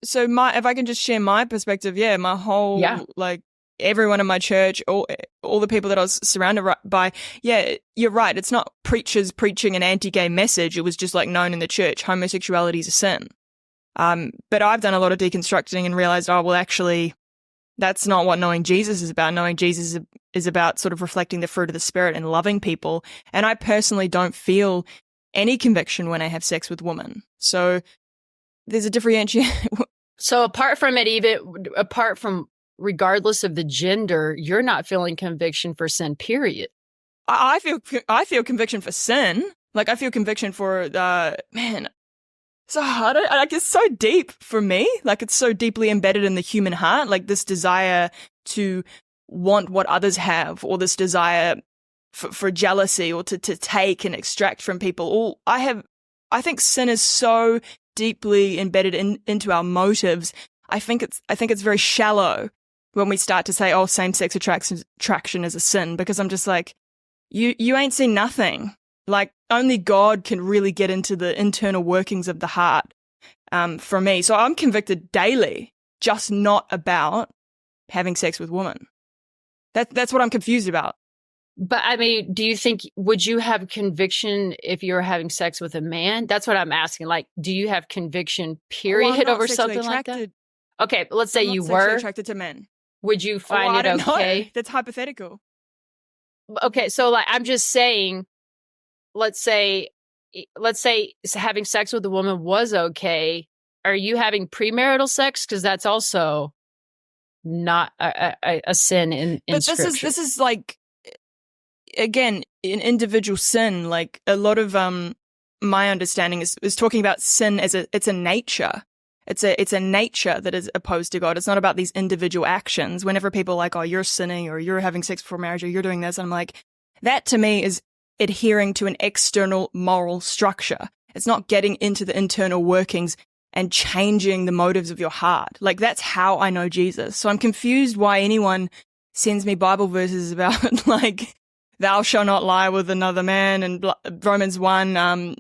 So if I can just share my perspective, my whole, Yeah. like, everyone in my church, all the people that I was surrounded by, you're right. It's not preachers preaching an anti-gay message. It was just like known in the church, homosexuality is a sin. But I've done a lot of deconstructing and realized, oh, well, actually, that's not what knowing Jesus is about. Knowing Jesus is about sort of reflecting the fruit of the Spirit and loving people. And I personally don't feel any conviction when I have sex with women. So there's a differentiation. So apart from regardless of the gender, you're not feeling conviction for sin, period. I feel conviction for sin. Like, I feel conviction for, man, so hard. Like, it's so deep for me. Like, it's so deeply embedded in the human heart. Like, this desire to want what others have, or this desire for jealousy, or to take and extract from people. I think sin is so deeply embedded into our motives. I think it's very shallow when we start to say, oh, same-sex attraction is a sin, because I'm just like, you ain't seen nothing. Like, only God can really get into the internal workings of the heart, for me. So I'm convicted daily, just not about having sex with women. That's what I'm confused about. But I mean, would you have conviction if you were having sex with a man? That's what I'm asking. Like, do you have conviction, period, over something like that? Okay, but let's say you were attracted to men. Would you find it okay? Know. That's hypothetical. Okay, so like, I'm just saying, let's say having sex with a woman was okay. Are you having premarital sex? Because that's also not a sin in Scripture. But this is like, again, an individual sin. Like, a lot of my understanding is talking about sin as it's a nature. It's a nature that is opposed to God. It's not about these individual actions. Whenever people are like, oh, you're sinning, or you're having sex before marriage, or you're doing this, and I'm like, that to me is adhering to an external moral structure. It's not getting into the internal workings and changing the motives of your heart. Like, that's how I know Jesus. So I'm confused why anyone sends me Bible verses about, like, thou shalt not lie with another man, and Romans 1,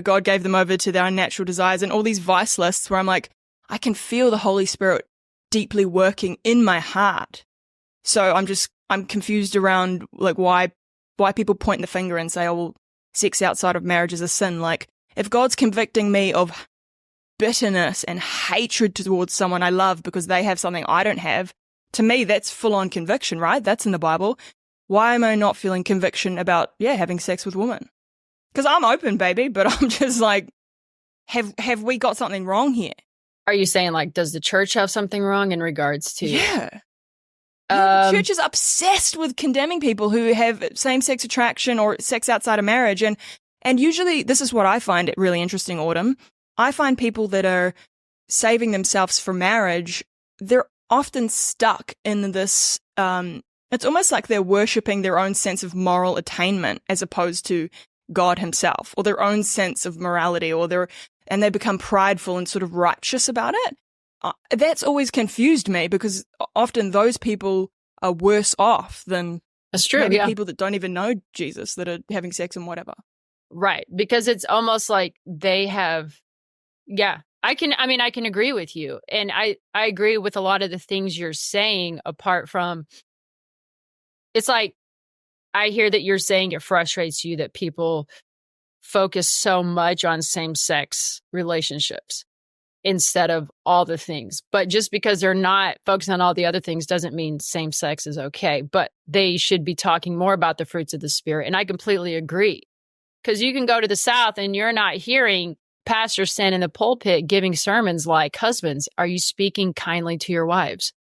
God gave them over to their unnatural desires, and all these vice lists where I'm like, I can feel the Holy Spirit deeply working in my heart. So I'm confused around, like, why people point the finger and say, oh, well, sex outside of marriage is a sin. Like, if God's convicting me of bitterness and hatred towards someone I love because they have something I don't have, to me, that's full-on conviction, right? That's in the Bible. Why am I not feeling conviction about, having sex with women? Because I'm open, baby, but I'm just like, have we got something wrong here? Are you saying, like, does the church have something wrong in regards to? Yeah. The church is obsessed with condemning people who have same-sex attraction or sex outside of marriage. And usually, this is what I find really interesting, Autumn. I find people that are saving themselves for marriage, they're often stuck in this, it's almost like they're worshipping their own sense of moral attainment as opposed to God himself, or their own sense of morality, and they become prideful and sort of righteous about it. That's always confused me, because often those people are worse off than That's true, maybe people that don't even know Jesus, that are having sex and whatever. Right, because it's almost like they have, I can agree with you. And I agree with a lot of the things you're saying, apart from, it's like, I hear that you're saying it frustrates you that people focus so much on same-sex relationships instead of all the things. But just because they're not focused on all the other things doesn't mean same-sex is okay. But they should be talking more about the fruits of the Spirit. And I completely agree. Because you can go to the South and you're not hearing pastors stand in the pulpit giving sermons like, husbands, are you speaking kindly to your wives?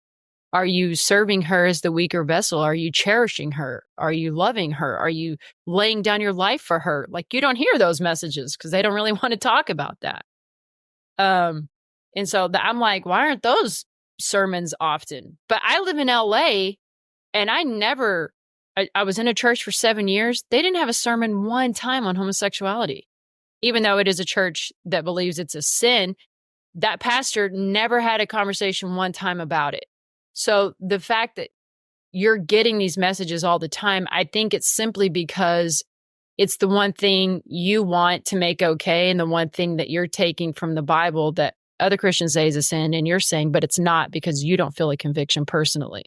Are you serving her as the weaker vessel? Are you cherishing her? Are you loving her? Are you laying down your life for her? Like, you don't hear those messages because they don't really want to talk about that. And so I'm like, why aren't those sermons often? But I live in LA, and I was in a church for 7 years. They didn't have a sermon one time on homosexuality. Even though it is a church that believes it's a sin, that pastor never had a conversation one time about it. So the fact that you're getting these messages all the time, I think it's simply because it's the one thing you want to make okay, and the one thing that you're taking from the Bible that other Christians say is a sin, and you're saying, but it's not because you don't feel a conviction personally.